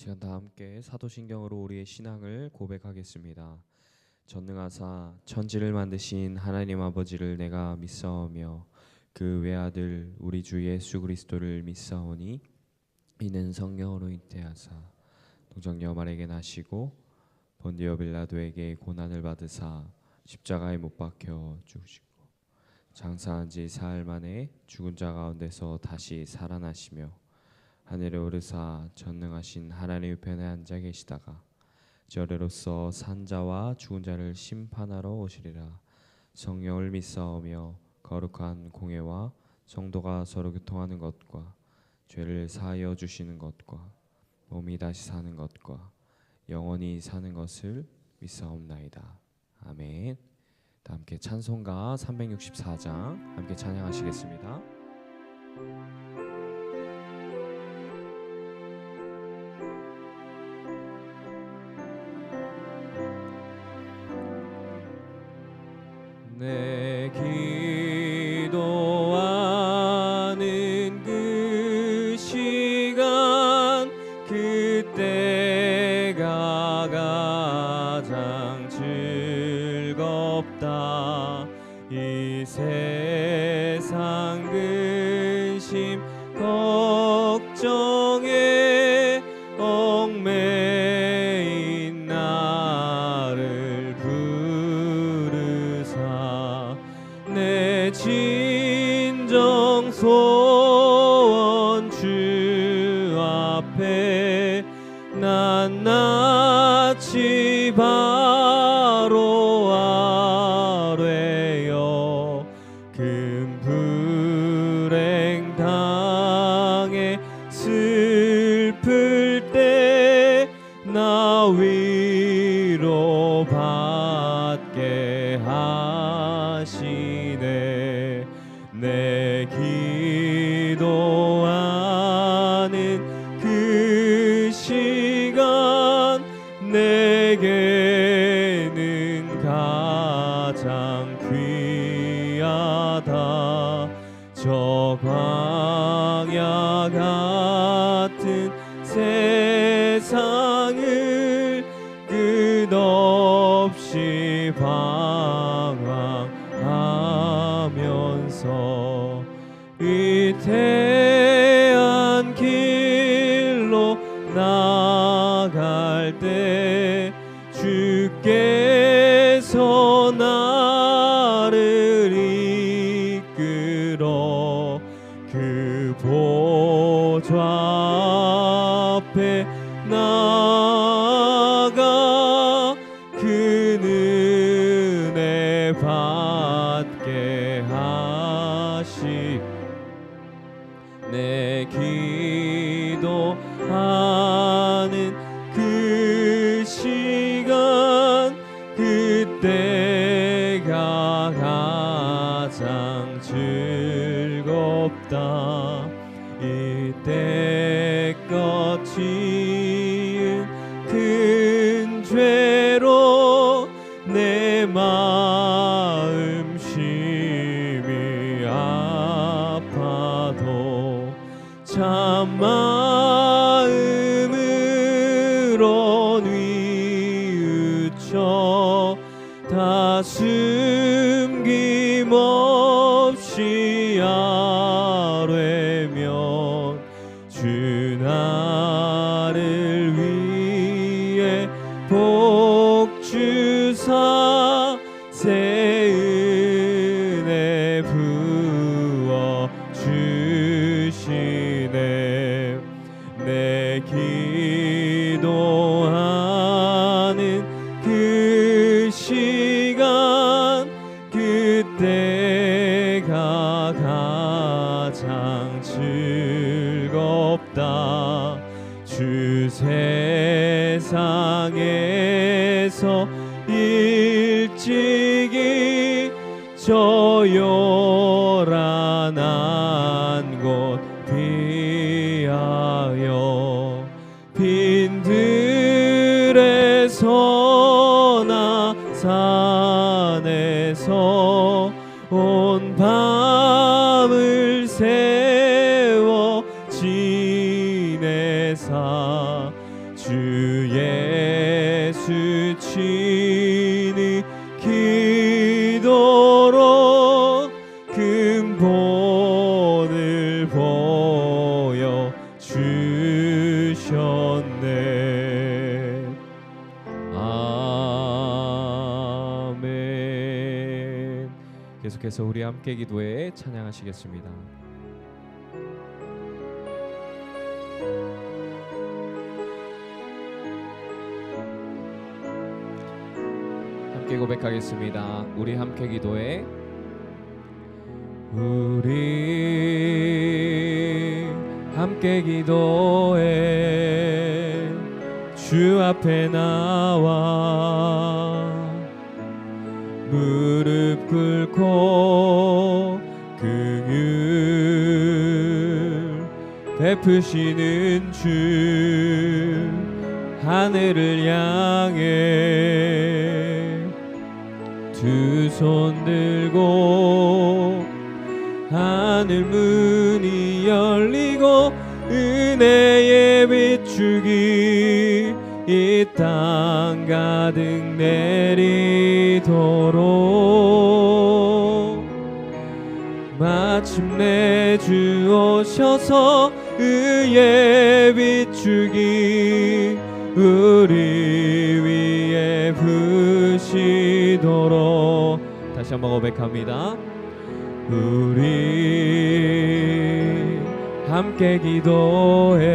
시간 다 함께 사도신경으로 우리의 신앙을 고백하겠습니다. 전능하사 천지를 만드신 하나님 아버지를 내가 믿사오며 그 외아들 우리 주 예수 그리스도를 믿사오니 이는 성령으로 잉태하사 동정녀 마리아에게 나시고 본디오 빌라도에게 고난을 받으사 십자가에 못 박혀 죽으시고 장사한 지 사흘 만에 죽은 자 가운데서 다시 살아나시며 하늘에 오르사 전능하신 하나님 우편에 앉아 계시다가 저래로서 산자와 죽은 자를 심판하러 오시리라. 성령을 믿사오며 거룩한 공회와 성도가 서로 교통하는 것과 죄를 사하여 주시는 것과 몸이 다시 사는 것과 영원히 사는 것을 믿사옵나이다. 아멘. 다 함께 찬송가 364장 함께 찬양하시겠습니다. 내 기도하는 그 시간 그때가 가장 즐겁다. 이 세상 근심 걱정에 얽매인 나를 부르사 내 진정 소원 주 앞에 낱낱이 바로 아뢰어 금 불행 당해 슬플 때 나 위로 받게 하시네. 내 기도하는 그 시간 내게는 가장 귀하다. 저 광야 같은 세상을 끝없이 방황하면서 위태한 길로 나갈 때 주께서 나를 이끌어 그 보좌 앞에 나아가 그 은혜 받게 하시. 내 기도하는 그 시간 그때가 가장 즐겁다. 이때껏 지은 큰 죄로 내 마음 심히 아파도 참 마음으로 뉘우쳐 다 숨김없이 아뢰면 주 나를 위해 복 주사 새 은혜 부어 주시네. 내 기도하는 그 시간 그때가 가장 즐겁다. 주 세상에서 일찍이 저 요란한 곳 피하여 빈들에서나 산에서 온 밤을 새워 지내사 바치는 기도로 근본을 보여 주셨네. 아멘. 계속해서 우리 함께 기도해 찬양하시겠습니다. 함께 고백하겠습니다. 우리 함께 기도해. 우리 함께 기도해 주 앞에 나와 무릎 꿇고 긍휼 베푸시는 주 하늘을 향해 두 손 들고 하늘 문이 열리고 은혜의 비추기 이 땅 가득 내리도록 마침내 주 오셔서 의의 비추기 우리 위에 부시도록. 다시 한번 고백합니다. 우리 함께 기도해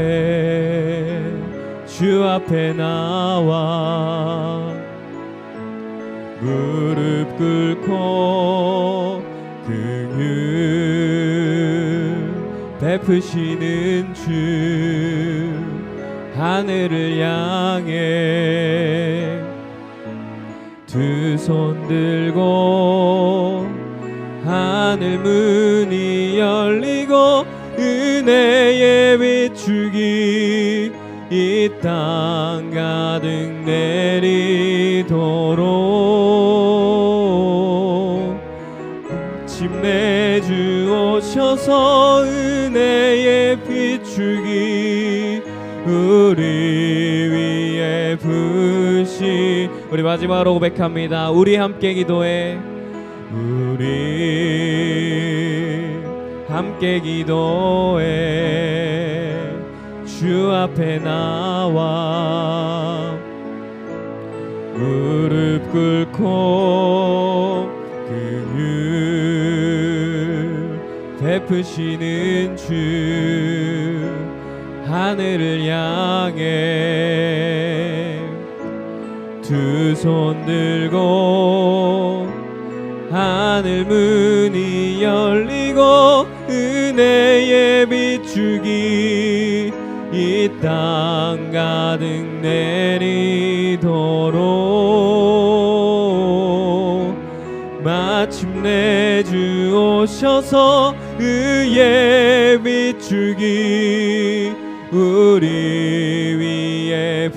주 앞에 나와 무릎 꿇고 긍휼 베푸시는 주 하늘을 향해 두 손 들고 하늘 문이 열리고 은혜의 비추기 이 땅 가득 내리도록 마침내 주 오셔서 은혜의 비추기 우리 위에 부시. 우리 마지막으로 고백합니다. 우리 함께 기도해. 우리 함께 기도해 주 앞에 나와 무릎 꿇고 긍휼 베푸시는 주 하늘을 향해 두 손 들고 하늘 문이 열리고 은혜의 비추기 이 땅 가득 내리도록 마침내 주 오셔서 의의 비추기 우리 위에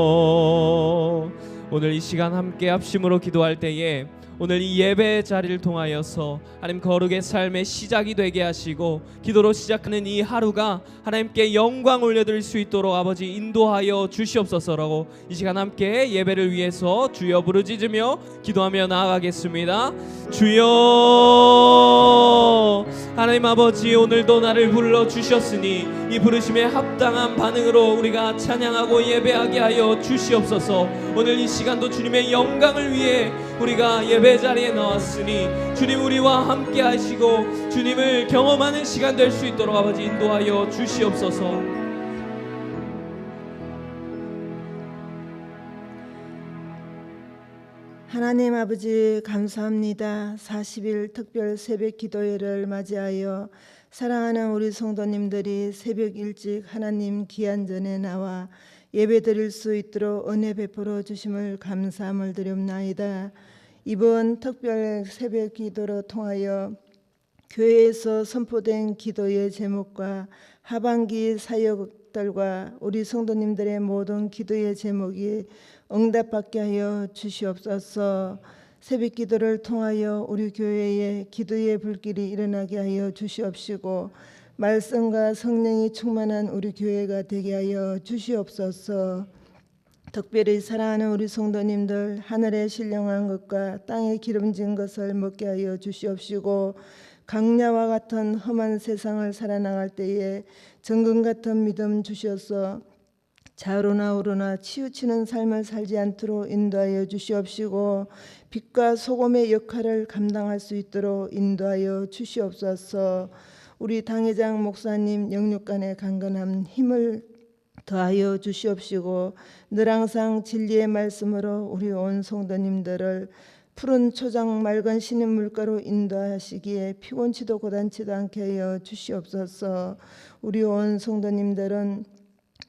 부시도록. 오늘 이 시간 함께 합심으로 기도할 때에 오늘 이 예배의 자리를 통하여서 하나님 거룩의 삶의 시작이 되게 하시고 기도로 시작하는 이 하루가 하나님께 영광 올려드릴 수 있도록 아버지 인도하여 주시옵소서라고 이 시간 함께 예배를 위해서 주여 부르짖으며 기도하며 나아가겠습니다. 주여 하나님 아버지 오늘도 나를 불러주셨으니 이 부르심에 합당한 반응으로 우리가 찬양하고 예배하게 하여 주시옵소서. 오늘 이 시간도 주님의 영광을 위해 우리가 예배 자리에 나왔으니 주님 우리와 함께 하시고 주님을 경험하는 시간 될 수 있도록 아버지 인도하여 주시옵소서. 하나님 아버지 감사합니다. 40일 특별 새벽 기도회를 맞이하여 사랑하는 우리 성도님들이 새벽 일찍 하나님 귀한 전에 나와 예배드릴 수 있도록 은혜 베풀어 주심을 감사함을 드립나이다. 이번 특별 새벽 기도로 통하여 교회에서 선포된 기도의 제목과 하반기 사역들과 우리 성도님들의 모든 기도의 제목이 응답받게 하여 주시옵소서. 새벽 기도를 통하여 우리 교회에 기도의 불길이 일어나게 하여 주시옵시고 말씀과 성령이 충만한 우리 교회가 되게 하여 주시옵소서. 특별히 사랑하는 우리 성도님들 하늘에 신령한 것과 땅에 기름진 것을 먹게 하여 주시옵시고 강야와 같은 험한 세상을 살아나갈 때에 정금 같은 믿음 주셔서 좌우로나 우로나 치우치는 삶을 살지 않도록 인도하여 주시옵시고 빛과 소금의 역할을 감당할 수 있도록 인도하여 주시옵소서. 우리 당회장 목사님 영육간의 강건함 힘을 더하여 주시옵시고 늘 항상 진리의 말씀으로 우리 온 성도님들을 푸른 초장 맑은 신의 물가로 인도하시기에 피곤치도 고단치도 않게 하여 주시옵소서. 우리 온 성도님들은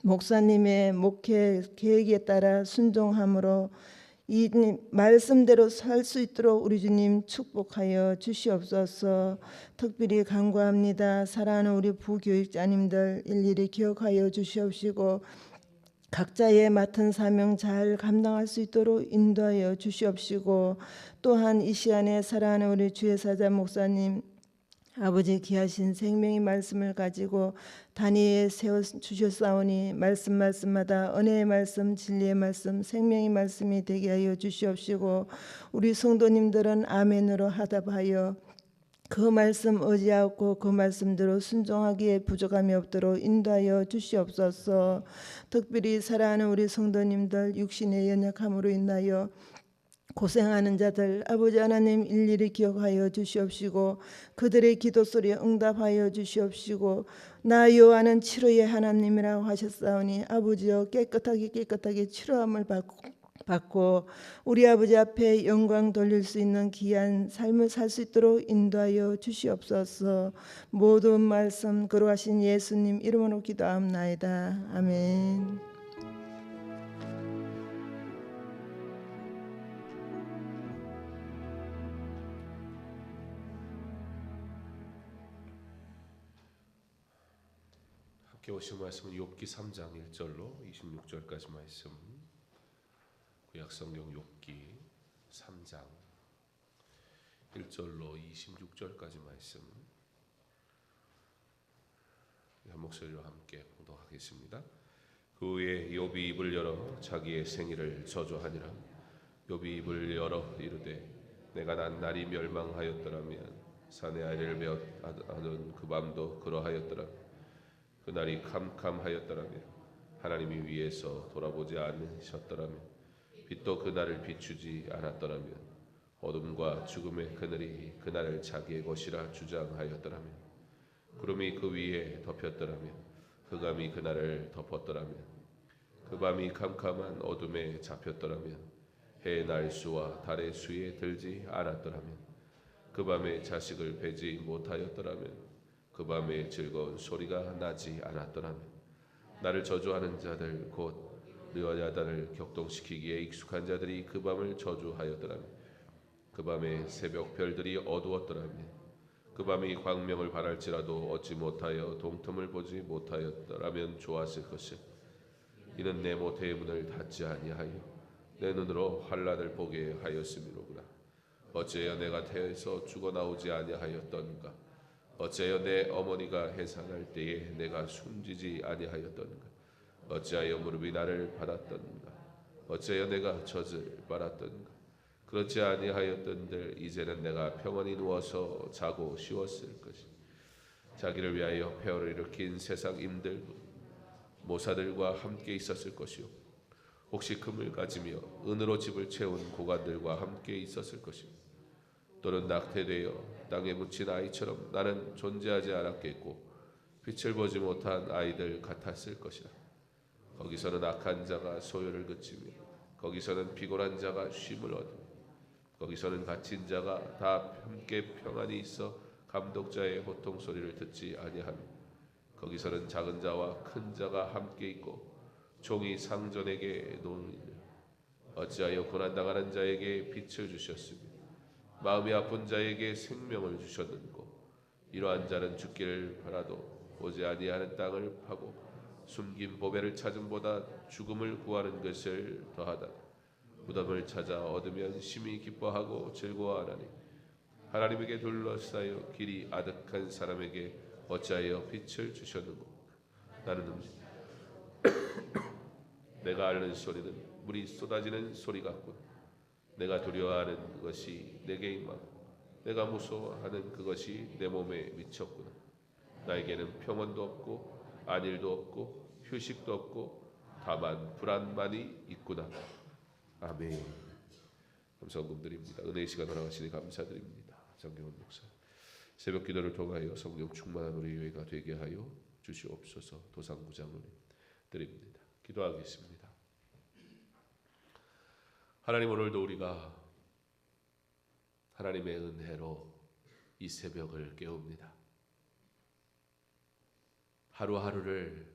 목사님의 목회 계획에 따라 순종함으로 이 말씀대로 살 수 있도록 우리 주님 축복하여 주시옵소서. 특별히 간구합니다. 사랑하는 우리 부교육자님들 일일이 기억하여 주시옵시고 각자의 맡은 사명 잘 감당할 수 있도록 인도하여 주시옵시고 또한 이 시간에 사랑하는 우리 주혜사자 목사님 아버지 귀하신 생명의 말씀을 가지고 단위에 세워주셨사오니 말씀마다 은혜의 말씀 진리의 말씀 생명의 말씀이 되게 하여 주시옵시고 우리 성도님들은 아멘으로 하답하여 그 말씀 의지하고 그 말씀대로 순종하기에 부족함이 없도록 인도하여 주시옵소서. 특별히 사랑하는 우리 성도님들 육신의 연약함으로 인하여 고생하는 자들 아버지 하나님 일일이 기억하여 주시옵시고 그들의 기도 소리에 응답하여 주시옵시고 나 여호와는 치료의 하나님이라고 하셨사오니 아버지여 깨끗하게 치료함을 받고 우리 아버지 앞에 영광 돌릴 수 있는 귀한 삶을 살 수 있도록 인도하여 주시옵소서. 모든 말씀 거룩하신 예수님 이름으로 기도하옵나이다. 아멘. 함께 오신 말씀은 욥기 3장 1절로 26절까지 말씀. 구약성경 욥기 3장 1절로 26절까지 말씀. 한 목소리로 함께 봉독하겠습니다. 그 후에 욥이 입을 열어 자기의 생일을 저주하니라. 욥이 입을 열어 이르되 내가 난 날이 멸망하였더라면 산의 아이를 베었하던 그 밤도 그러하였더라. 그날이 캄캄하였더라면 하나님이 위에서 돌아보지 않으셨더라면 빛도 그날을 비추지 않았더라면 어둠과 죽음의 그늘이 그날을 자기의 것이라 주장하였더라면 구름이 그 위에 덮였더라면 흑암이 그날을 덮었더라면 그 밤이 캄캄한 어둠에 잡혔더라면 해의 날수와 달의 수에 들지 않았더라면 그 밤에 자식을 베지 못하였더라면 그 밤에 즐거운 소리가 나지 않았더라면 나를 저주하는 자들 곧 르야단을 격동시키기에 익숙한 자들이 그 밤을 저주하였더라면 그 밤에 새벽 별들이 어두웠더라면 그 밤이 광명을 바랄지라도 얻지 못하여 동틈을 보지 못하였더라면 좋았을 것이요 이는 내 모태의 문을 닫지 아니하여 내 눈으로 환난을 보게 하였음이로구나. 어찌하여 내가 태에서 죽어나오지 아니하였던가. 어찌하여 내 어머니가 해산할 때에 내가 숨지지 아니하였던가. 어찌하여 무릎이 나를 받았던가. 어찌하여 내가 젖을 빨았던가. 그렇지 아니하였던들 이제는 내가 평안히 누워서 자고 쉬었을 것이. 자기를 위하여 폐허를 일으킨 세상 임들 모사들과 함께 있었을 것이요 혹시 금을 가지며 은으로 집을 채운 고관들과 함께 있었을 것이요 또는 낙태되어 땅에 묻힌 아이처럼 나는 존재하지 않았겠고 빛을 보지 못한 아이들 같았을 것이라. 거기서는 악한 자가 소요를 그치며 거기서는 피곤한 자가 쉼을 얻으며 거기서는 갇힌 자가 다 함께 평안히 있어 감독자의 호통 소리를 듣지 아니하며 거기서는 작은 자와 큰 자가 함께 있고 종이 상전에게 노느니라. 어찌하여 고난당하는 자에게 빛을 주셨으며 마음이 아픈 자에게 생명을 주셨는고. 이러한 자는 죽기를 바라도 보지 아니하는 땅을 파고 숨긴 보배를 찾음보다 죽음을 구하는 것을 더하다. 무덤을 찾아 얻으면 심히 기뻐하고 즐거워하나니 하나님에게 둘러싸여 길이 아득한 사람에게 어찌하여 빛을 주셨는고. 나는 내가 앓는 소리는 물이 쏟아지는 소리 같구나. 내가 두려워하는 것이 내게 임하고 내가 무서워하는 그것이 내 몸에 미쳤구나. 나에게는 평온도 없고 안일도 없고 휴식도 없고 다만 불안만이 있구나. 아멘. 감사금 드립니다. 은혜의 시간 허락하시니 감사드립니다. 장경원 목사, 새벽 기도를 통하여 성령 충만한 우리 교회가 되게 하여 주시옵소서. 도상구장을 드립니다. 기도하겠습니다. 하나님, 오늘도 우리가 하나님의 은혜로 이 새벽을 깨웁니다. 하루하루를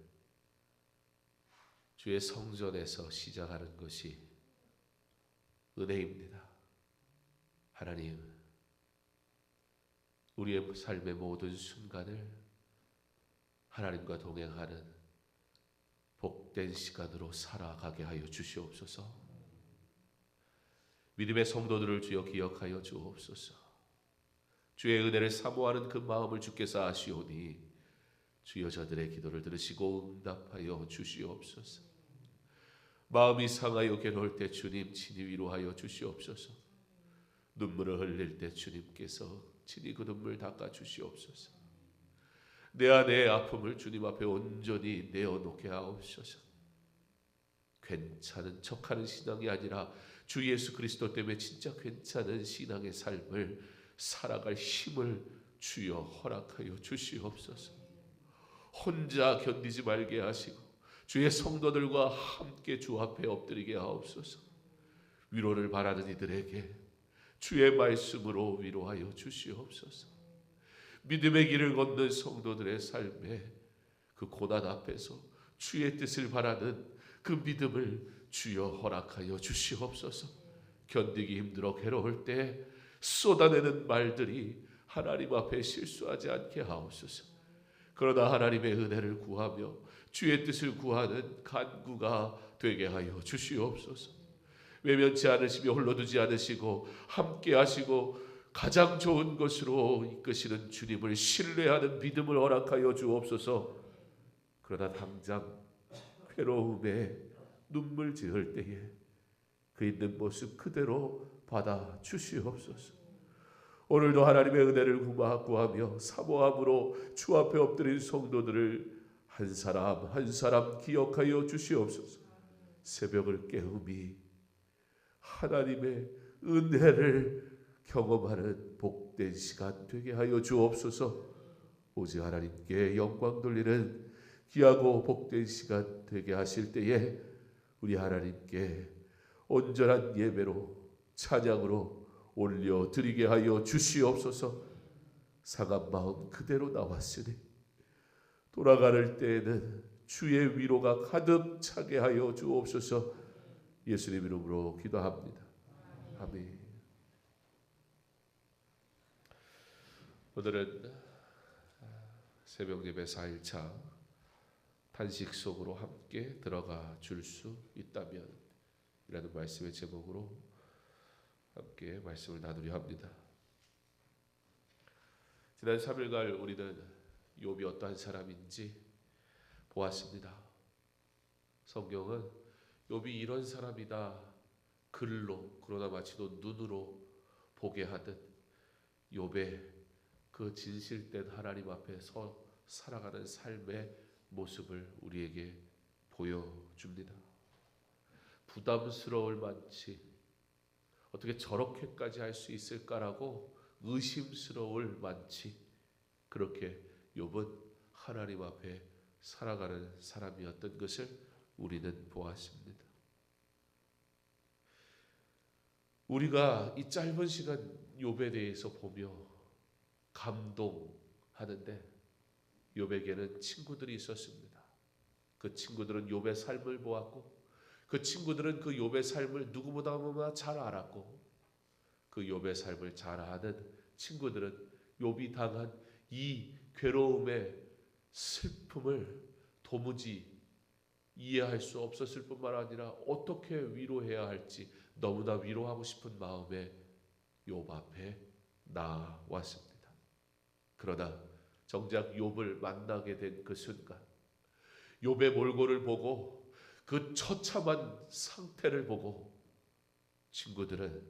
주의 성전에서 시작하는 것이 은혜입니다. 하나님, 우리의 삶의 모든 순간을 하나님과 동행하는 복된 시간으로 살아가게 하여 주시옵소서. 믿음의 성도들을 주여 기억하여 주옵소서. 주의 은혜를 사모하는 그 마음을 주께서 아시오니 주여 저들의 기도를 들으시고 응답하여 주시옵소서. 마음이 상하여 괴로울 때 주님 친히 위로하여 주시옵소서. 눈물을 흘릴 때 주님께서 친히 그 눈물 닦아 주시옵소서. 내 안의 아픔을 주님 앞에 온전히 내어놓게 하옵소서. 괜찮은 척하는 신앙이 아니라 주 예수 그리스도 때문에 진짜 괜찮은 신앙의 삶을 살아갈 힘을 주여 허락하여 주시옵소서. 혼자 견디지 말게 하시고 주의 성도들과 함께 주 앞에 엎드리게 하옵소서. 위로를 바라는 이들에게 주의 말씀으로 위로하여 주시옵소서. 믿음의 길을 걷는 성도들의 삶에 그 고난 앞에서 주의 뜻을 바라는 그 믿음을 주여 허락하여 주시옵소서. 견디기 힘들어 괴로울 때 쏟아내는 말들이 하나님 앞에 실수하지 않게 하옵소서. 그러나 하나님의 은혜를 구하며 주의 뜻을 구하는 간구가 되게 하여 주시옵소서. 외면치 않으시며 홀로두지 않으시고 함께 하시고 가장 좋은 것으로 이끄시는 주님을 신뢰하는 믿음을 허락하여 주옵소서. 그러나 당장 괴로움에 눈물 지을 때에 그 있는 모습 그대로 받아 주시옵소서. 오늘도 하나님의 은혜를 구하며 사모함으로 주 앞에 엎드린 성도들을 한 사람 한 사람 기억하여 주시옵소서. 새벽을 깨우미 하나님의 은혜를 경험하는 복된 시간 되게 하여 주옵소서. 오직 하나님께 영광 돌리는 귀하고 복된 시간 되게 하실 때에 우리 하나님께 온전한 예배로 찬양으로 올려드리게 하여 주시옵소서. 상한 마음 그대로 나왔으니 돌아갈 때에는 주의 위로가 가득 차게 하여 주옵소서. 예수님 이름으로 기도합니다. 아멘. 오늘은 새벽 예배 4일차 탄식 속으로 함께 들어가 줄 수 있다면 이라는 말씀의 제목으로 함께 말씀을 나누려 합니다. 지난 3일간 우리는 욥이 어떠한 사람인지 보았습니다. 성경은 욥이 이런 사람이다 글로, 그러나 마치 또 눈으로 보게 하듯 욥의 그 진실된 하나님 앞에서 살아가는 삶의 모습을 우리에게 보여줍니다. 부담스러울 만치 어떻게 저렇게까지 할 수 있을까라고 의심스러울 만치 그렇게 욥은 하나님 앞에 살아가는 사람이었던 것을 우리는 보았습니다. 우리가 이 짧은 시간 욥에 대해서 보며 감동하는데 욥에게는 친구들이 있었습니다. 그 친구들은 욥의 삶을 보았고 그 친구들은 그 욥의 삶을 누구보다 잘 알았고 그 욥의 삶을 잘 아는 친구들은 욥이 당한 이 괴로움의 슬픔을 도무지 이해할 수 없었을 뿐만 아니라 어떻게 위로해야 할지 너무나 위로하고 싶은 마음에 욥 앞에 나왔습니다. 그러나 정작 욥을 만나게 된 그 순간 욥의 몰골을 보고 그 처참한 상태를 보고 친구들은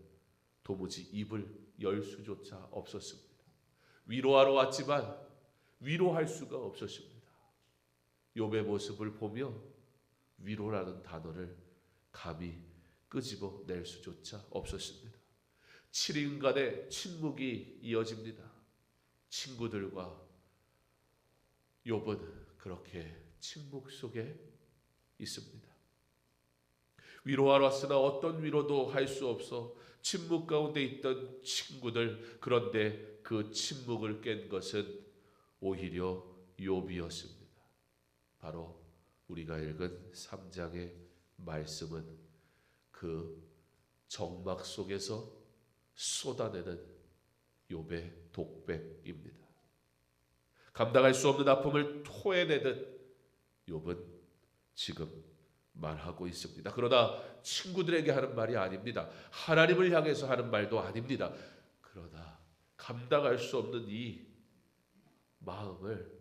도무지 입을 열 수조차 없었습니다. 위로하러 왔지만 위로할 수가 없었습니다. 욥의 모습을 보며 위로라는 단어를 감히 끄집어낼 수조차 없었습니다. 7일간의 침묵이 이어집니다. 친구들과 욥은 그렇게 침묵 속에 있습니다. 위로하러 왔으나 어떤 위로도 할 수 없어 침묵 가운데 있던 친구들, 그런데 그 침묵을 깬 것은 오히려 욥이었습니다. 바로 우리가 읽은 3장의 말씀은 그 정막 속에서 쏟아내는 욥의 독백입니다. 감당할 수 없는 아픔을 토해내듯 욥은 지금 말하고 있습니다. 그러나 친구들에게 하는 말이 아닙니다. 하나님을 향해서 하는 말도 아닙니다. 그러나 감당할 수 없는 이 마음을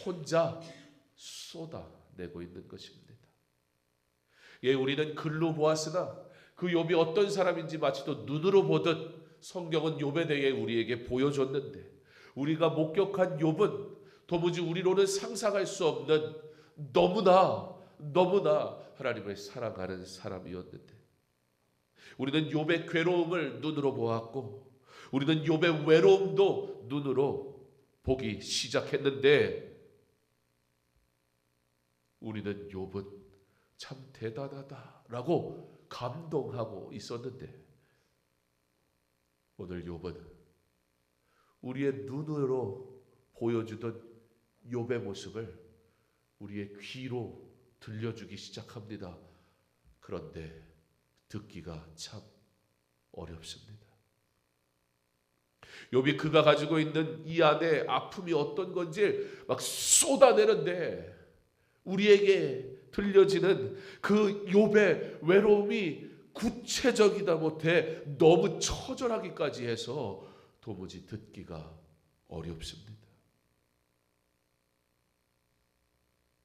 혼자 쏟아내고 있는 것입니다. 예, 우리는 글로 보았으나 그 욥이 어떤 사람인지 마치도 눈으로 보듯 성경은 욥에 대해 우리에게 보여줬는데, 우리가 목격한 욥은 도무지 우리로는 상상할 수 없는 너무나 하나님을 사랑하는 사람이었는데, 우리는 욥의 괴로움을 눈으로 보았고 우리는 욥의 외로움도 눈으로 보기 시작했는데, 우리는 욥은 참 대단하다라고 감동하고 있었는데, 오늘 욥은 우리의 눈으로 보여주던 욥의 모습을 우리의 귀로 들려주기 시작합니다. 그런데 듣기가 참 어렵습니다. 욥이 그가 가지고 있는 이 안에 아픔이 어떤 건지 막 쏟아내는데, 우리에게 들려지는 그 욥의 외로움이 구체적이다 못해 너무 처절하기까지 해서 도무지 듣기가 어렵습니다.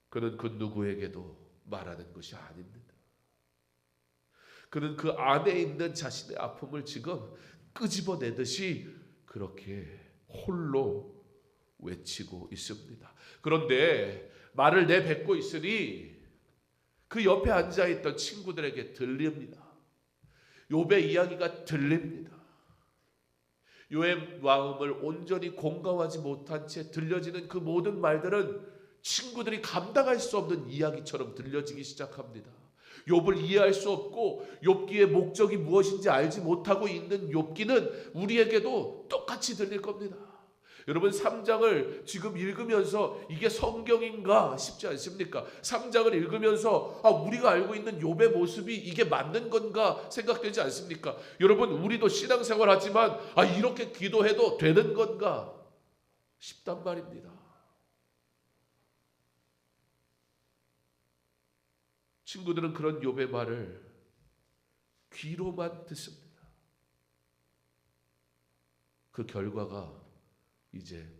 그는 그 누구에게도 말하는 것이 아닙니다. 그는 그 안에 있는 자신의 아픔을 지금 끄집어내듯이 그렇게 홀로 외치고 있습니다. 그런데 말을 내뱉고 있으니 그 옆에 앉아있던 친구들에게 들립니다. 욥의 이야기가 들립니다. 욥의 마음을 온전히 공감하지 못한 채 들려지는 그 모든 말들은 친구들이 감당할 수 없는 이야기처럼 들려지기 시작합니다. 욥을 이해할 수 없고 욥기의 목적이 무엇인지 알지 못하고 있는 욥기는 우리에게도 똑같이 들릴 겁니다. 여러분, 3장을 지금 읽으면서 이게 성경인가 싶지 않습니까? 3장을 읽으면서 우리가 알고 있는 욥의 모습이 이게 맞는 건가 생각되지 않습니까? 여러분, 우리도 신앙생활 하지만 이렇게 기도해도 되는 건가 싶단 말입니다. 친구들은 그런 욥의 말을 귀로만 듣습니다. 그 결과가 이제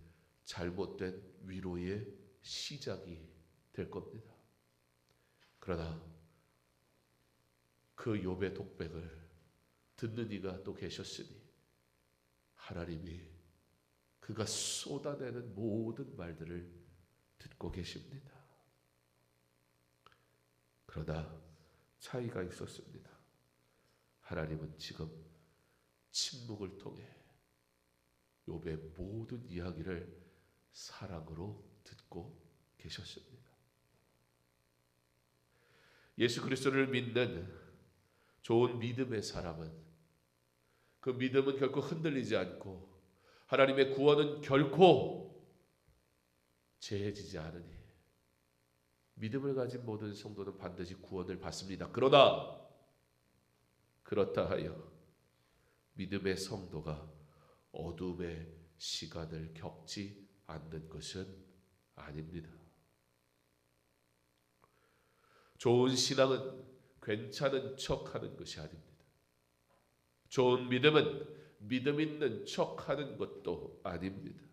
잘못된 위로의 시작이 될 겁니다. 그러나 그 욥의 독백을 듣는 이가 또 계셨으니 하나님이 그가 쏟아내는 모든 말들을 듣고 계십니다. 그러나 차이가 있었습니다. 하나님은 지금 침묵을 통해 욥의 모든 이야기를 사랑으로 듣고 계셨습니다. 예수 그리스도를 믿는 좋은 믿음의 사람은 그 믿음은 결코 흔들리지 않고 하나님의 구원은 결코 제해지지 않으니 믿음을 가진 모든 성도는 반드시 구원을 받습니다. 그러나 그렇다 하여 믿음의 성도가 어둠의 시간을 겪지 않는 것은 아닙니다. 좋은 신앙은 괜찮은 척하는 것이 아닙니다. 좋은 믿음은 믿음 있는 척하는 것도 아닙니다.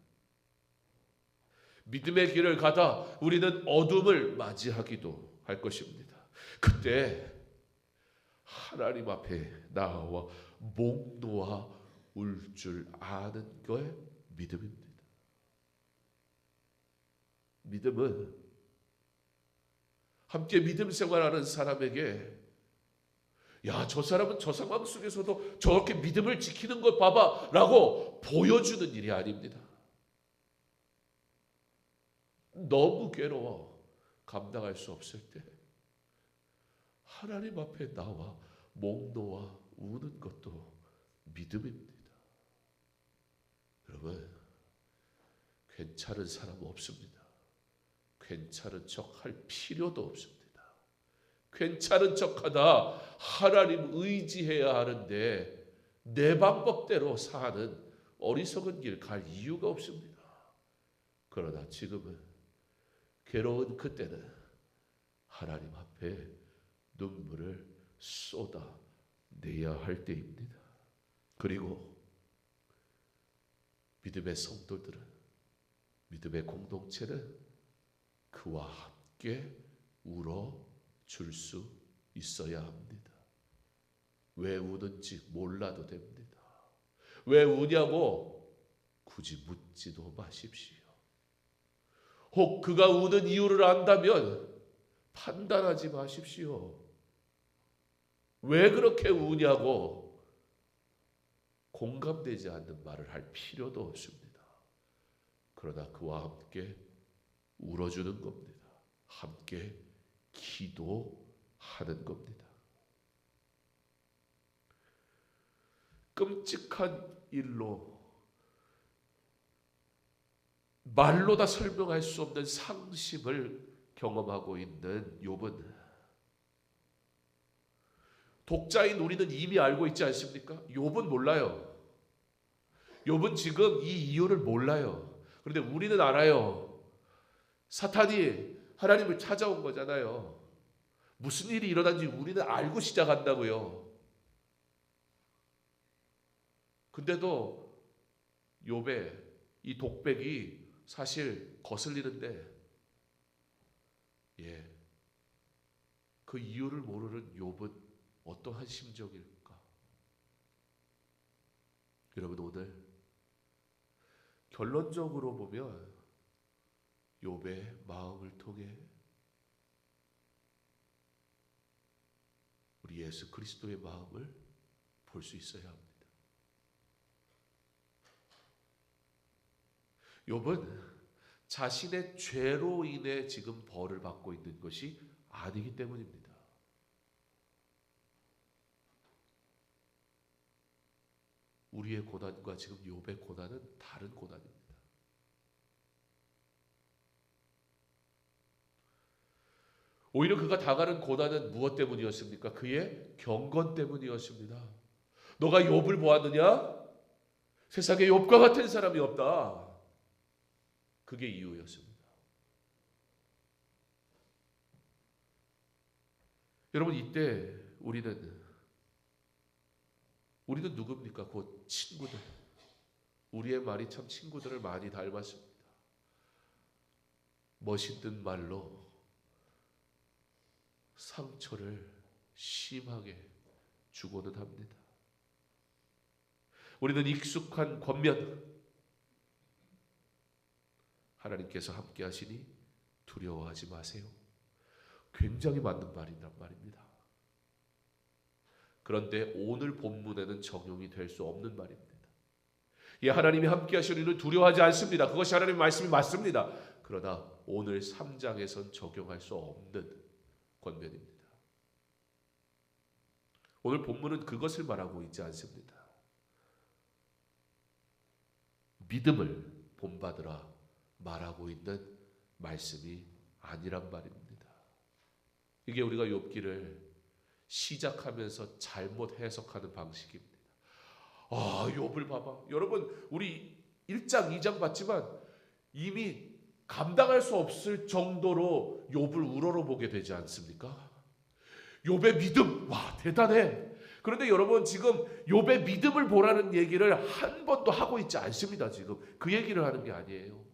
믿음의 길을 가다 우리는 어둠을 맞이하기도 할 것입니다. 그때 하나님 앞에 나와 목 놓아 울 줄 아는 거에 믿음입니다. 믿음은 함께 믿음 생활하는 사람에게 야, 저 사람은 저 상황 속에서도 저렇게 믿음을 지키는 것 봐봐 라고 보여주는 일이 아닙니다. 너무 괴로워 감당할 수 없을 때 하나님 앞에 나와 목 놓아 우는 것도 믿음입니다. 여러분, 괜찮은 사람 없습니다. 괜찮은 척 할 필요도 없습니다. 괜찮은 척하다 하나님 의지해야 하는데 내 방법대로 사는 어리석은 길 갈 이유가 없습니다. 그러나 지금은 괴로운 그때는 하나님 앞에 눈물을 쏟아내야 할 때입니다. 그리고 믿음의 성도들은, 믿음의 공동체는 그와 함께 울어줄 수 있어야 합니다. 왜 우는지 몰라도 됩니다. 왜 우냐고 굳이 묻지도 마십시오. 혹 그가 우는 이유를 안다면 판단하지 마십시오. 왜 그렇게 우냐고 공감되지 않는 말을 할 필요도 없습니다. 그러나 그와 함께 울어주는 겁니다. 함께 기도하는 겁니다. 끔찍한 일로 말로 다 설명할 수 없는 상심을 경험하고 있는 욥은 독자인 우리는 이미 알고 있지 않습니까? 욥은 몰라요. 욥은 지금 이 이유를 몰라요. 그런데 우리는 알아요. 사탄이 하나님을 찾아온 거잖아요. 무슨 일이 일어난지 우리는 알고 시작한다고요. 근데도 욥의 이 독백이 사실 거슬리는데 그 이유를 모르는 욥은 어떠한 심정일까? 여러분, 오늘 결론적으로 보면 욥의 마음을 통해 우리 예수 그리스도의 마음을 볼 수 있어야 합니다. 욥은 자신의 죄로 인해 지금 벌을 받고 있는 것이 아니기 때문입니다. 우리의 고난과 지금 욥의 고난은 다른 고난입니다. 오히려 그가 당하는 고난은 무엇 때문이었습니까? 그의 경건 때문이었습니다. 너가 욥을 보았느냐? 세상에 욥과 같은 사람이 없다. 그게 이유였습니다. 여러분, 이때 우리는 누굽니까? 곧 친구들. 우리의 말이 참 친구들을 많이 닮았습니다. 멋있는 말로 상처를 심하게 주고는 합니다. 우리는 익숙한 권면, 하나님께서 함께 하시니 두려워하지 마세요. 굉장히 맞는 말이란 말입니다. 그런데 오늘 본문에는 적용이 될 수 없는 말입니다. 하나님이 함께 하시니는 두려워하지 않습니다. 그것이 하나님의 말씀이 맞습니다. 그러나 오늘 3장에선 적용할 수 없는 권면입니다. 오늘 본문은 그것을 말하고 있지 않습니다. 믿음을 본받으라 말하고 있는 말씀이 아니란 말입니다. 이게 우리가 욥기를 시작하면서 잘못 해석하는 방식입니다. 욥을 봐봐. 여러분, 우리 1장, 2장 봤지만 이미 감당할 수 없을 정도로 욥을 우러러보게 되지 않습니까? 욥의 믿음, 와, 대단해. 그런데 여러분, 지금 욥의 믿음을 보라는 얘기를 한 번도 하고 있지 않습니다. 지금 그 얘기를 하는 게 아니에요.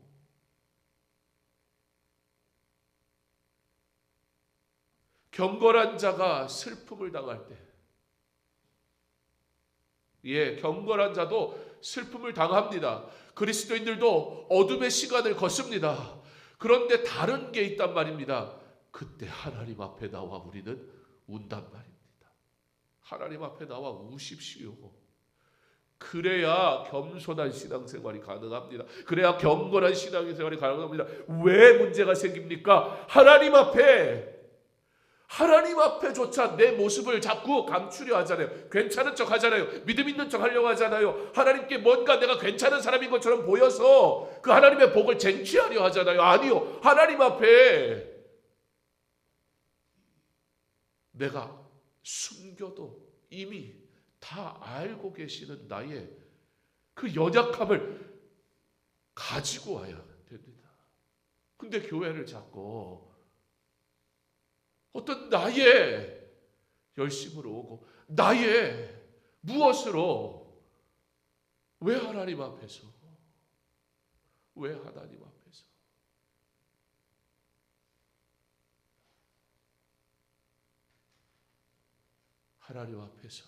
경건한 자가 슬픔을 당할 때, 경건한 자도 슬픔을 당합니다. 그리스도인들도 어둠의 시간을 걷습니다. 그런데 다른 게 있단 말입니다. 그때 하나님 앞에 나와 우리는 운단 말입니다. 하나님 앞에 나와 우십시오. 그래야 겸손한 신앙생활이 가능합니다. 그래야 경건한 신앙생활이 가능합니다. 왜 문제가 생깁니까? 하나님 앞에조차 내 모습을 자꾸 감추려 하잖아요. 괜찮은 척 하잖아요. 믿음 있는 척 하려고 하잖아요. 하나님께 뭔가 내가 괜찮은 사람인 것처럼 보여서 그 하나님의 복을 쟁취하려 하잖아요. 아니요. 하나님 앞에 내가 숨겨도 이미 다 알고 계시는 나의 그 연약함을 가지고 와야 됩니다. 근데 교회를 자꾸 어떤 나의 열심으로 오고 나의 무엇으로, 왜 하나님 앞에서, 왜 하나님 앞에서 하나님 앞에서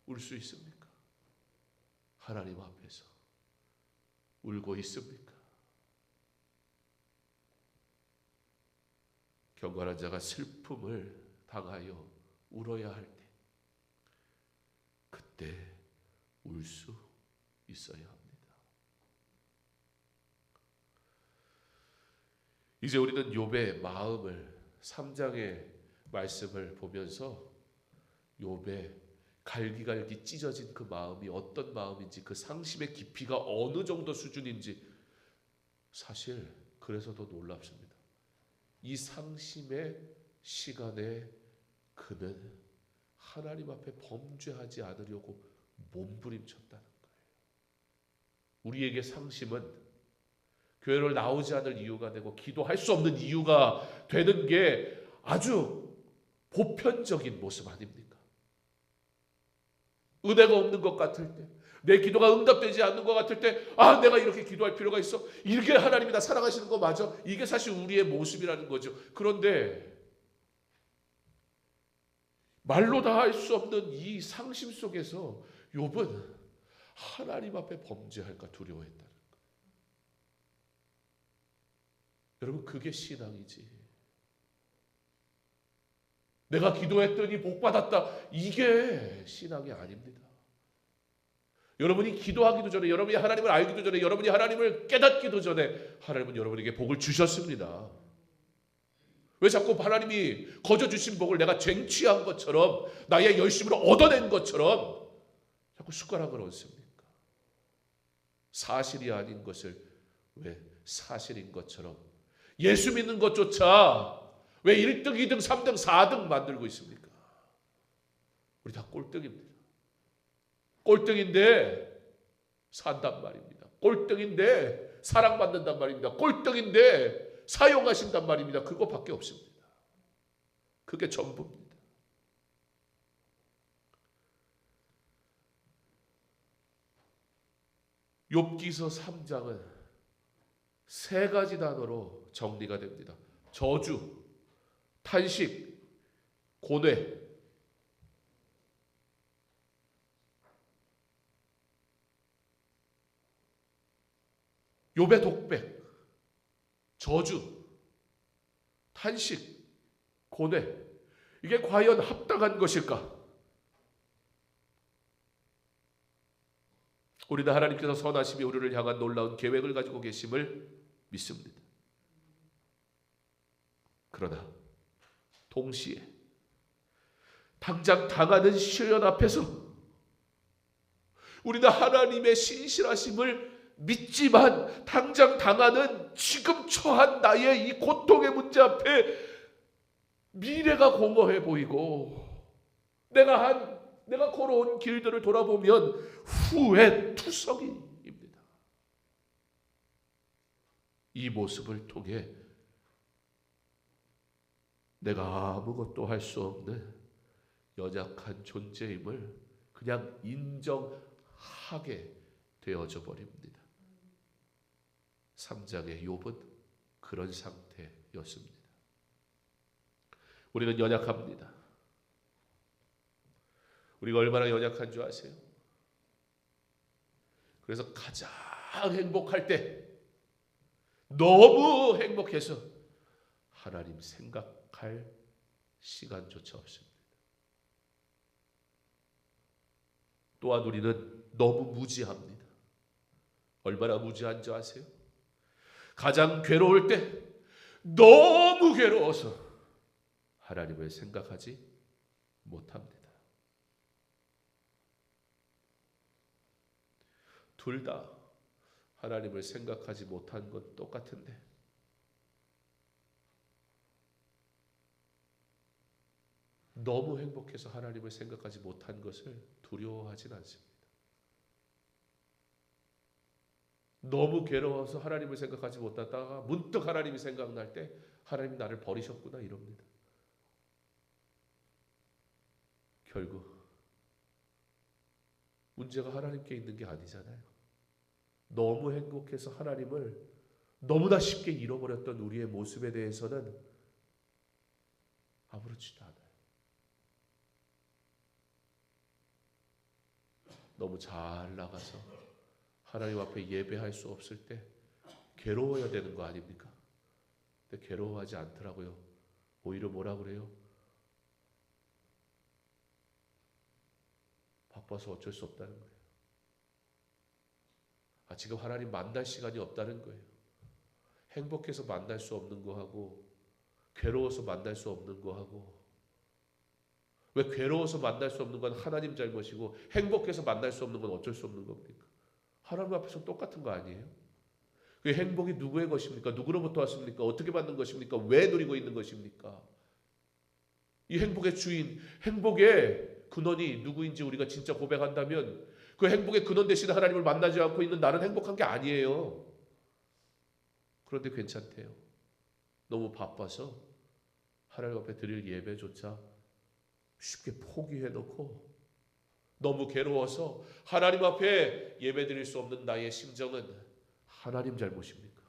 울 수 있습니까? 하나님 앞에서 울고 있습니까? 경건한 자가 슬픔을 당하여 울어야 할 때, 그때 울 수 있어야 합니다. 이제 우리는 욥의 마음을 3장의 말씀을 보면서 욥의 갈기갈기 찢어진 그 마음이 어떤 마음인지, 그 상심의 깊이가 어느 정도 수준인지, 사실 그래서 더 놀랍습니다. 이 상심의 시간에 그는 하나님 앞에 범죄하지 않으려고 몸부림쳤다는 거예요. 우리에게 상심은 교회를 나오지 않을 이유가 되고 기도할 수 없는 이유가 되는 게 아주 보편적인 모습 아닙니까? 은혜가 없는 것 같을 때, 내 기도가 응답되지 않는 것 같을 때, 내가 이렇게 기도할 필요가 있어? 이게 하나님이 나 사랑하시는 거 맞아? 이게 사실 우리의 모습이라는 거죠. 그런데 말로 다 할 수 없는 이 상심 속에서 욥은 하나님 앞에 범죄할까 두려워했다는 거예요. 여러분, 그게 신앙이지. 내가 기도했더니 복 받았다, 이게 신앙이 아닙니다. 여러분이 기도하기도 전에, 여러분이 하나님을 알기도 전에, 여러분이 하나님을 깨닫기도 전에 하나님은 여러분에게 복을 주셨습니다. 왜 자꾸 하나님이 거저 주신 복을 내가 쟁취한 것처럼, 나의 열심으로 얻어낸 것처럼 자꾸 숟가락을 얹습니까? 사실이 아닌 것을 왜 사실인 것처럼, 예수 믿는 것조차 왜 1등, 2등, 3등, 4등 만들고 있습니까? 우리 다 꼴등입니다. 꼴등인데 산단 말입니다. 꼴등인데 사랑받는단 말입니다. 꼴등인데 사용하신단 말입니다. 그거밖에 없습니다. 그게 전부입니다. 욥기서 3장은 3가지 단어로 정리가 됩니다. 저주, 탄식, 고뇌. 욥의 독백, 저주, 탄식, 고뇌. 이게 과연 합당한 것일까? 우리는 하나님께서 선하심이 우리를 향한 놀라운 계획을 가지고 계심을 믿습니다. 그러나 동시에 당장 당하는 시련 앞에서 우리는 하나님의 신실하심을 믿지만, 당장 당하는 지금 처한 나의 이 고통의 문제 앞에 미래가 공허해 보이고, 내가 걸어온 길들을 돌아보면 후회투성이입니다. 이 모습을 통해 내가 아무것도 할 수 없는 연약한 존재임을 그냥 인정하게 되어져 버립니다. 3장의 욥은 그런 상태였습니다. 우리는 연약합니다. 우리가 얼마나 연약한 줄 아세요? 그래서 가장 행복할 때, 너무 행복해서 하나님 생각할 시간조차 없습니다. 또한 우리는 너무 무지합니다. 얼마나 무지한 줄 아세요? 가장 괴로울 때 너무 괴로워서 하나님을 생각하지 못합니다. 둘 다 하나님을 생각하지 못한 건 똑같은데, 너무 행복해서 하나님을 생각하지 못한 것을 두려워하진 않습니다. 너무 괴로워서 하나님을 생각하지 못하다가 문득 하나님이 생각날 때 하나님이 나를 버리셨구나 이럽니다. 결국 문제가 하나님께 있는 게 아니잖아요. 너무 행복해서 하나님을 너무나 쉽게 잃어버렸던 우리의 모습에 대해서는 아무렇지도 않아요. 너무 잘 나가서 하나님 앞에 예배할 수 없을 때 괴로워야 되는 거 아닙니까? 근데 괴로워하지 않더라고요. 오히려 뭐라 그래요? 바빠서 어쩔 수 없다는 거예요. 지금 하나님 만날 시간이 없다는 거예요. 행복해서 만날 수 없는 거하고 괴로워서 만날 수 없는 거하고, 왜 괴로워서 만날 수 없는 건 하나님 잘못이고 행복해서 만날 수 없는 건 어쩔 수 없는 겁니까? 하나님 앞에서 똑같은 거 아니에요? 그 행복이 누구의 것입니까? 누구로부터 왔습니까? 어떻게 받는 것입니까? 왜 누리고 있는 것입니까? 이 행복의 주인, 행복의 근원이 누구인지 우리가 진짜 고백한다면 그 행복의 근원 대신 하나님을 만나지 않고 있는 나는 행복한 게 아니에요. 그런데 괜찮대요. 너무 바빠서 하나님 앞에 드릴 예배조차 쉽게 포기해놓고, 너무 괴로워서 하나님 앞에 예배드릴 수 없는 나의 심정은 하나님 잘못입니까?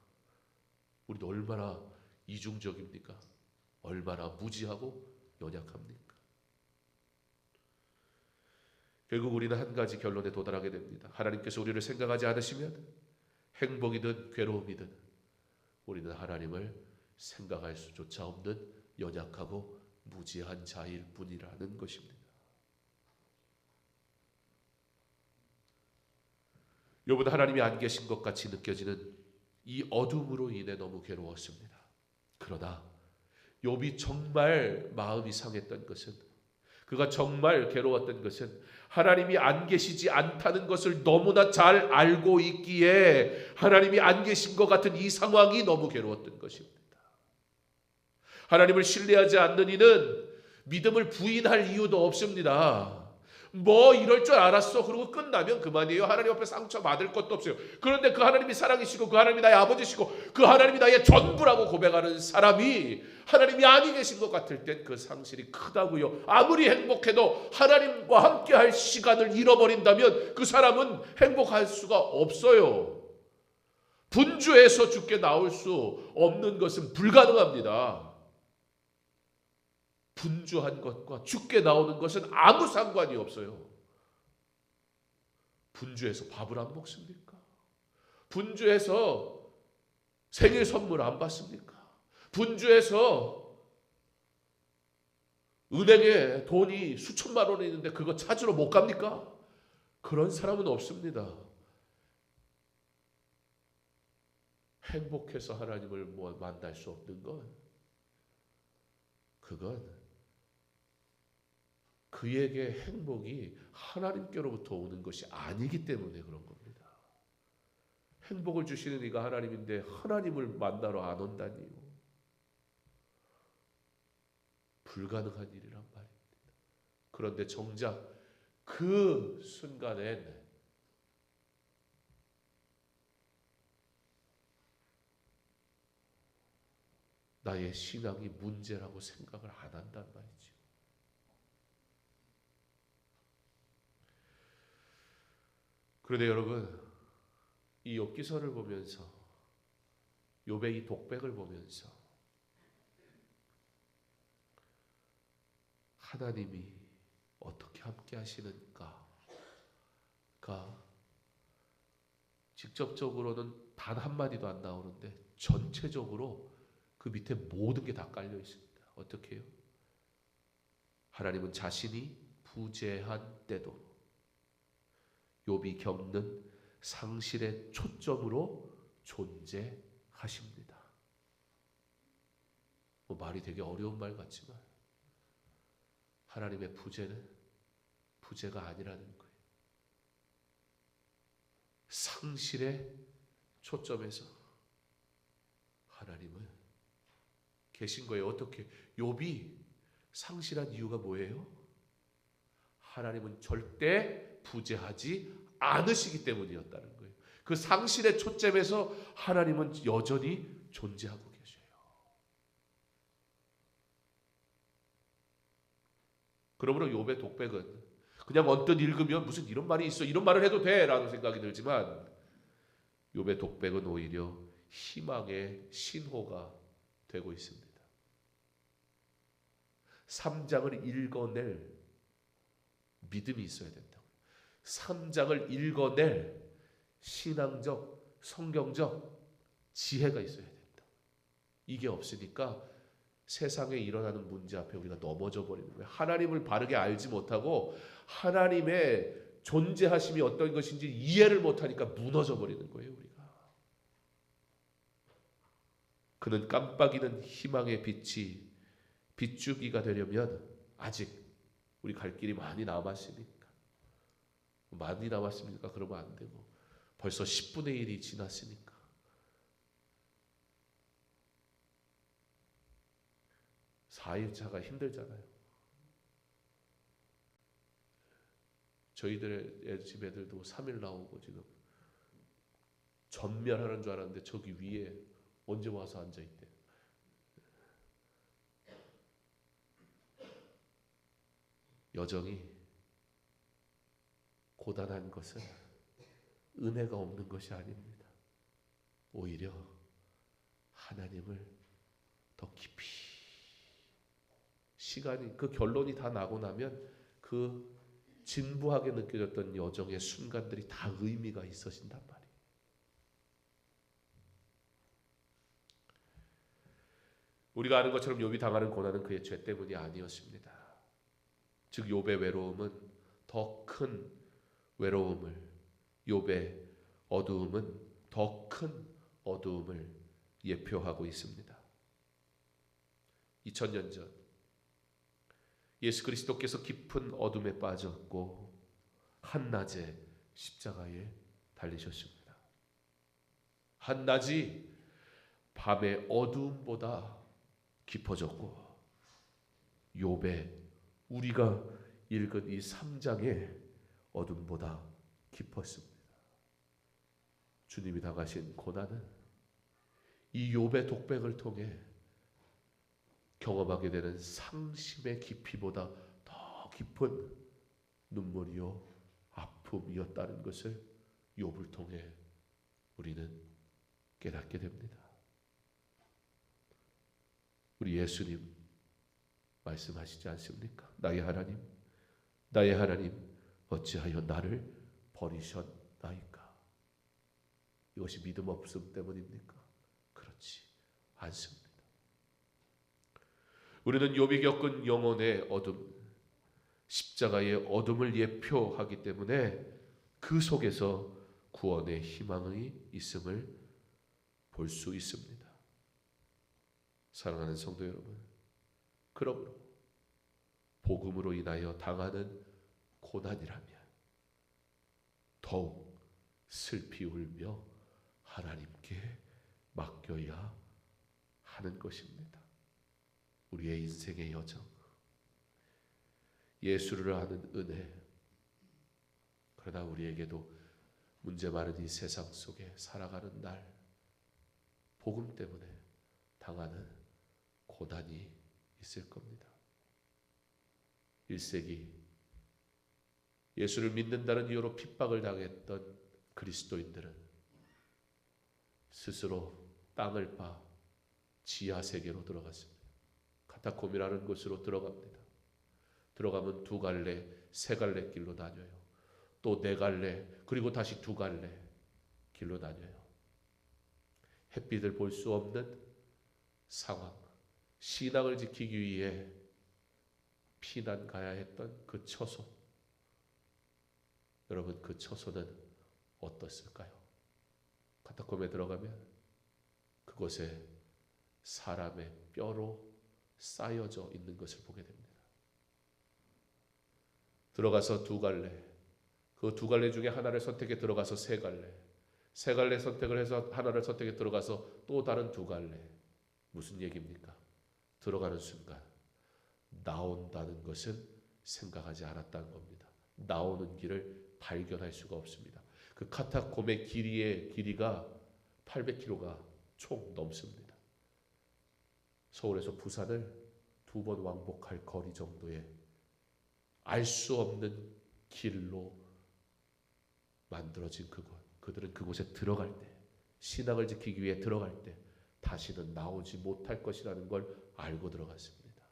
우리도 얼마나 이중적입니까? 얼마나 무지하고 연약합니까? 결국 우리는 한 가지 결론에 도달하게 됩니다. 하나님께서 우리를 생각하지 않으시면 행복이든 괴로움이든 우리는 하나님을 생각할 수조차 없는 연약하고 무지한 자일 뿐이라는 것입니다. 욥은 하나님이 안 계신 것 같이 느껴지는 이 어둠으로 인해 너무 괴로웠습니다. 그러나 욥이 정말 마음이 상했던 것은, 그가 정말 괴로웠던 것은 하나님이 안 계시지 않다는 것을 너무나 잘 알고 있기에 하나님이 안 계신 것 같은 이 상황이 너무 괴로웠던 것입니다. 하나님을 신뢰하지 않는 이는 믿음을 부인할 이유도 없습니다. 뭐 이럴 줄 알았어 그러고 끝나면 그만이에요. 하나님 앞에 상처받을 것도 없어요. 그런데 그 하나님이 사랑이시고 그 하나님이 나의 아버지시고 그 하나님이 나의 전부라고 고백하는 사람이 하나님이 아니 계신 것 같을 땐 그 상실이 크다고요. 아무리 행복해도 하나님과 함께 할 시간을 잃어버린다면 그 사람은 행복할 수가 없어요. 분주해서 죽게 나올 수 없는 것은 불가능합니다. 분주한 것과 죽게 나오는 것은 아무 상관이 없어요. 분주해서 밥을 안 먹습니까? 분주해서 생일 선물 안 받습니까? 분주해서 은행에 돈이 수천만 원이 있는데 그거 찾으러 못 갑니까? 그런 사람은 없습니다. 행복해서 하나님을 만날 수 없는 건, 그건 그에게 행복이 하나님께로부터 오는 것이 아니기 때문에 그런 겁니다. 행복을 주시는 이가 하나님인데 하나님을 만나러 안 온다니요. 불가능한 일이란 말입니다. 그런데 정작 그 순간엔 나의 신앙이 문제라고 생각을 안 한단 말이죠. 그런데 여러분, 이 욥기서를 보면서, 욥의 이 독백을 보면서 하나님이 어떻게 함께 하시는가가 직접적으로는 단 한마디도 안 나오는데 전체적으로 그 밑에 모든 게 다 깔려 있습니다. 어떻게 해요? 하나님은 자신이 부재한 때도 욥이 겪는 상실의 초점으로 존재하십니다. 말이 되게 어려운 말 같지만 하나님의 부재는 부재가 아니라는 거예요. 상실의 초점에서 하나님은 계신 거예요. 어떻게? 욥이 상실한 이유가 뭐예요? 하나님은 절대 부재하지 않으시기 때문이었다는 거예요. 그 상실의 초점에서 하나님은 여전히 존재하고 계셔요. 그러므로 욥의 독백은 그냥 언뜻 읽으면 무슨 이런 말이 있어, 이런 말을 해도 돼 라는 생각이 들지만 욥의 독백은 오히려 희망의 신호가 되고 있습니다. 3장을 읽어낼 믿음이 있어야 된다고요. 3장을 읽어낼 신앙적, 성경적 지혜가 있어야 된다. 이게 없으니까 세상에 일어나는 문제 앞에 우리가 넘어져 버리는 거예요. 하나님을 바르게 알지 못하고 하나님의 존재하심이 어떤 것인지 이해를 못하니까 무너져 버리는 거예요. 우리가. 그는 깜빡이는 희망의 빛이 빛주기가 되려면 아직 우리 갈 길이 많이 남았으니까. 많이 남았습니까? 그러면 안 되고 벌써 10분의 1이 지났으니까. (4일차가) 힘들잖아요. 저희들의 집 애들도 3일 나오고 지금 전멸하는 줄 알았는데 저기 위에 언제 와서 앉아있대. 여정이 고단한 것은 은혜가 없는 것이 아닙니다. 오히려 하나님을 더 깊이 시간이 그 결론이 다 나고 나면 그 진부하게 느껴졌던 여정의 순간들이 다 의미가 있어진단 말이에요. 우리가 아는 것처럼 욥이 당하는 고난은 그의 죄 때문이 아니었습니다. 즉 욥의 외로움은 더 큰 외로움을, 욥의 어두움은 더 큰 어두움을 예표하고 있습니다. 2000년 전 예수 그리스도께서 깊은 어둠에 빠졌고 한낮에 십자가에 달리셨습니다. 한낮이 밤의 어두움보다 깊어졌고 욥의 우리가 읽은 이 3장의 어둠보다 깊었습니다. 주님이 당하신 고난은 이 욥의 독백을 통해 경험하게 되는 상심의 깊이보다 더 깊은 눈물이요 아픔이었다는 것을 욥을 통해 우리는 깨닫게 됩니다. 우리 예수님 말씀하시지 않습니까? 나의 하나님, 나의 하나님, 어찌하여 나를 버리셨나이까? 이것이 믿음 없음 때문입니까? 그렇지 않습니다. 우리는 욥이 겪은 영혼의 어둠, 십자가의 어둠을 예표하기 때문에 그 속에서 구원의 희망이 있음을 볼 수 있습니다. 사랑하는 성도 여러분, 그러므로 복음으로 인하여 당하는 고난이라면 더욱 슬피 울며 하나님께 맡겨야 하는 것입니다. 우리의 인생의 여정, 예수를 아는 은혜, 그러나 우리에게도 문제 많은 이 세상 속에 살아가는 날 복음 때문에 당하는 고난이 있을 겁니다. 1세기 예수를 믿는다는 이유로 핍박을 당했던 그리스도인들은 스스로 땅을 파 지하 세계로 들어갔습니다. 카타콤이라는 곳으로 들어갑니다. 들어가면 두 갈래, 세 갈래 길로 다녀요. 또 네 갈래, 그리고 다시 두 갈래 길로 다녀요. 햇빛을 볼 수 없는 상황, 신앙을 지키기 위해 피난 가야 했던 그 처소. 여러분, 그 처소는 어떻을까요? 카타콤에 들어가면 그곳에 사람의 뼈로 쌓여져 있는 것을 보게 됩니다. 들어가서 두 갈래, 그 두 갈래 중에 하나를 선택해 들어가서 세 갈래, 세 갈래 선택을 해서 하나를 선택해 들어가서 또 다른 두 갈래. 무슨 얘기입니까? 들어가는 순간 나온다는 것은 생각하지 않았다는 겁니다. 나오는 길을 발견할 수가 없습니다. 그 카타콤의 길이가 800km가 총 넘습니다. 서울에서 부산을 2번 왕복할 거리 정도의 알 수 없는 길로 만들어진 그곳. 그들은 그곳에 들어갈 때, 신앙을 지키기 위해 들어갈 때 다시는 나오지 못할 것이라는 걸 알고 들어갔습니다.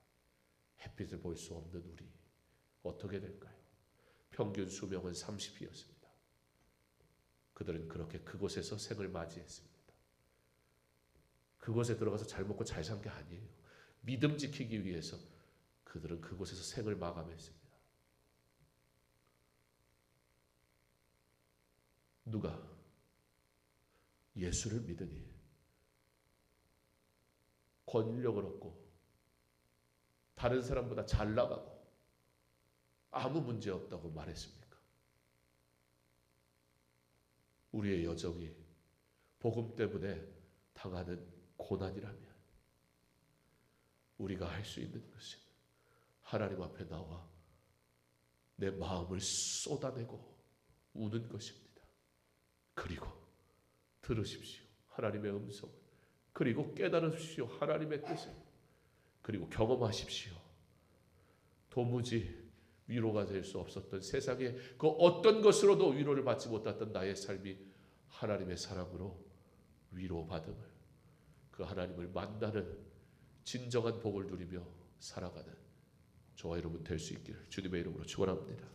햇빛을 볼 수 없는 우리 어떻게 될까요? 평균 수명은 30이었습니다. 그들은 그렇게 그곳에서 생을 맞이했습니다. 그곳에 들어가서 잘 먹고 잘 산 게 아니에요. 믿음 지키기 위해서 그들은 그곳에서 생을 마감했습니다. 누가 예수를 믿으니 권력을 얻고 다른 사람보다 잘 나가고 아무 문제 없다고 말했습니까? 우리의 여정이 복음 때문에 당하는 고난이라면 우리가 할 수 있는 것은 하나님 앞에 나와 내 마음을 쏟아내고 우는 것입니다. 그리고 들으십시오, 하나님의 음성을. 그리고 깨달으십시오, 하나님의 뜻을. 그리고 경험하십시오, 도무지 위로가 될 수 없었던 세상의 그 어떤 것으로도 위로를 받지 못했던 나의 삶이 하나님의 사랑으로 위로받음을, 그 하나님을 만나는 진정한 복을 누리며 살아가는 저와 여러분 될 수 있기를 주님의 이름으로 축원합니다.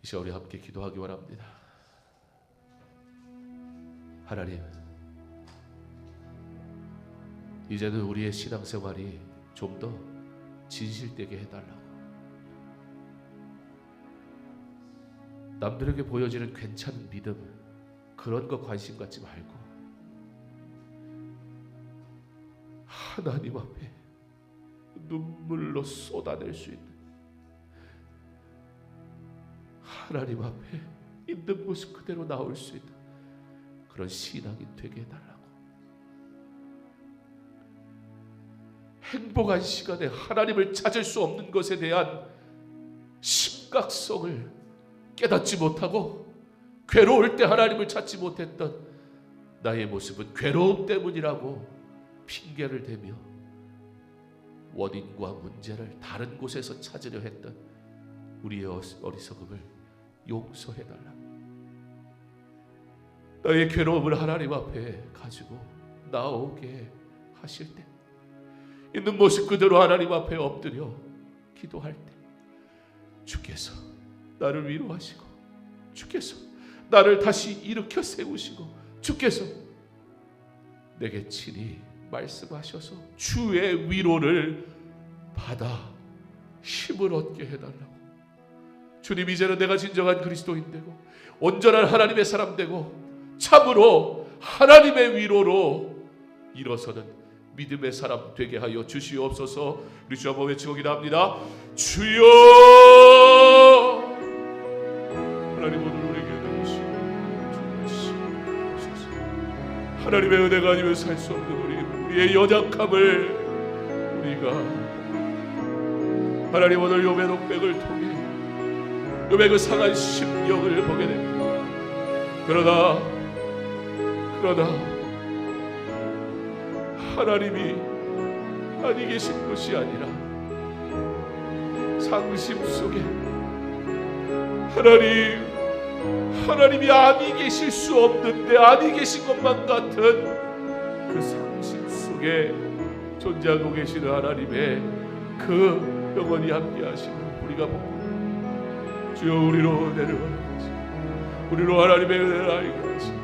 이 시간 우리 함께 기도하기 원합니다. 하나님, 이제는 우리의 신앙생활이 좀 더 진실되게 해달라고. 남들에게 보여지는 괜찮은 믿음, 그런 거 관심 갖지 말고 하나님 앞에 눈물로 쏟아낼 수 있는, 하나님 앞에 있는 모습 그대로 나올 수 있는 그런 신앙이 되게 해달라고. 행복한 시간에 하나님을 찾을 수 없는 것에 대한 심각성을 깨닫지 못하고 괴로울 때 하나님을 찾지 못했던 나의 모습은 괴로움 때문이라고 핑계를 대며 원인과 문제를 다른 곳에서 찾으려 했던 우리의 어리석음을 용서해달라. 나의 괴로움을 하나님 앞에 가지고 나오게 하실 때, 있는 모습 그대로 하나님 앞에 엎드려 기도할 때 주께서 나를 위로하시고, 주께서 나를 다시 일으켜 세우시고, 주께서 내게 친히 말씀하셔서 주의 위로를 받아 힘을 얻게 해달라고. 주님, 이제는 내가 진정한 그리스도인 되고 온전한 하나님의 사람 되고 참으로 하나님의 위로로 일어서는 믿음의 사람 되게 하여 주시옵소서. 우리 주 한번 외치고 기도합니다. 주여, 하나님 오늘 우리에게 은혜 주시옵소서. 하나님의 은혜가 아니면 살 수 없는 우리의 연약함을 우리가, 하나님 오늘 욥의 녹백을 통해 욥의 그 상한 심령을 보게 됩니다. 그러나 하나님이 아니 계신 것이 아니라 상심 속에 하나님이 아니 계실 수 없는데 아니 계신 것만 같은 그 상심 속에 존재하고 계시는 하나님의 그 영원히 함께 하시는 우리가 보고 주여 우리로 내려와 우리로 하나님의 은혜를 알게 하시고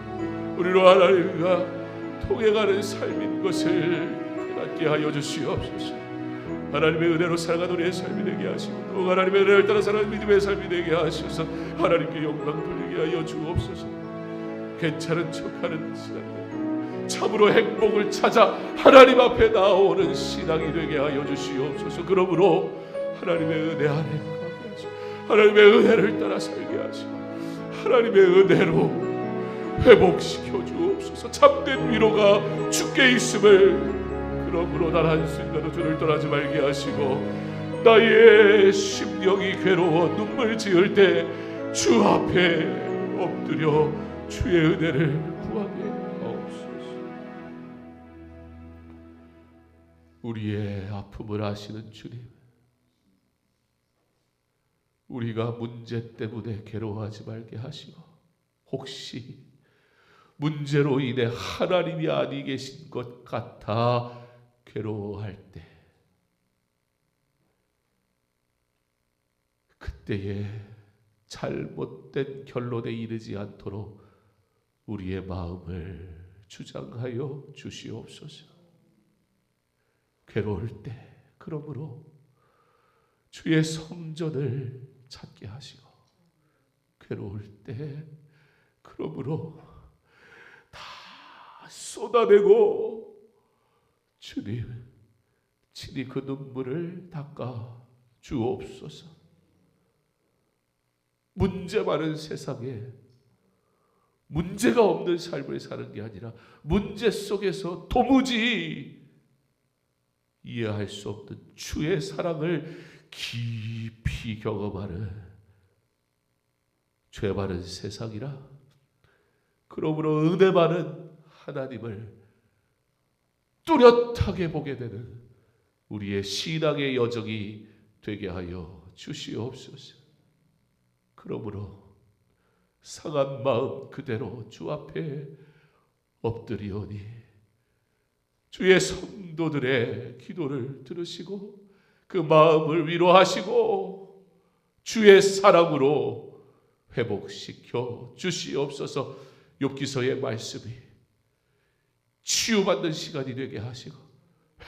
우리로 하나님과 통해가는 삶인 것을 깨닫게 하여 주시옵소서. 하나님의 은혜로 살아가는 우리의 삶이 되게 하시고 또 하나님의 은혜를 따라 살아가는 믿음의 삶이 되게 하셔서 하나님께 영광 돌리게 하여 주옵소서. 괜찮은 척하는 신앙이 참으로 행복을 찾아 하나님 앞에 나오는 신앙이 되게 하여 주시옵소서. 그러므로 하나님의 은혜 안에 거하게 하시고 하나님의 은혜를 따라 살게 하시고 하나님의 은혜로 회복시켜 주옵소서. 참된 위로가 주께 있음을 그러므로 단 한순간도 주를 떠나지 말게 하시고 나의 심령이 괴로워 눈물 지을 때 주 앞에 엎드려 주의 은혜를 구하게 하옵소서. 우리의 아픔을 아시는 주님, 우리가 문제 때문에 괴로워하지 말게 하시고 혹시 문제로 인해 하나님이 아니 계신 것 같아 괴로워할 때 그때에 잘못된 결론에 이르지 않도록 우리의 마음을 주장하여 주시옵소서. 괴로울 때 그러므로 주의 성전을 찾게 하시고 괴로울 때 그러므로 다 쏟아내고 주님 친히 그 눈물을 닦아 주옵소서. 문제 많은 세상에 문제가 없는 삶을 사는 게 아니라 문제 속에서 도무지 이해할 수 없는 주의 사랑을 깊이 경험하는 죄 많은 세상이라 그러므로 은혜 많은 하나님을 뚜렷하게 보게 되는 우리의 신앙의 여정이 되게 하여 주시옵소서. 그러므로 상한 마음 그대로 주 앞에 엎드리오니 주의 성도들의 기도를 들으시고 그 마음을 위로하시고 주의 사랑으로 회복시켜 주시옵소서. 욥기서의 말씀이 치유받는 시간이 되게 하시고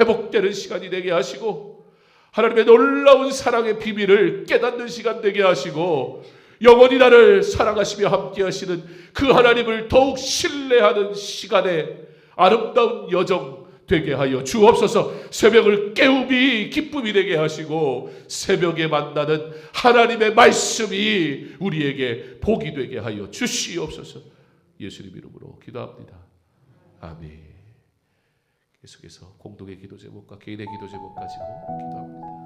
회복되는 시간이 되게 하시고 하나님의 놀라운 사랑의 비밀을 깨닫는 시간 되게 하시고 영원히 나를 사랑하시며 함께 하시는 그 하나님을 더욱 신뢰하는 시간에 아름다운 여정 되게 하여 주옵소서. 새벽을 깨움이 기쁨이 되게 하시고 새벽에 만나는 하나님의 말씀이 우리에게 복이 되게 하여 주시옵소서. 예수님 이름으로 기도합니다. 아멘. 계속해서 공동의 기도 제목과 개인의 기도 제목 가지고 기도합니다.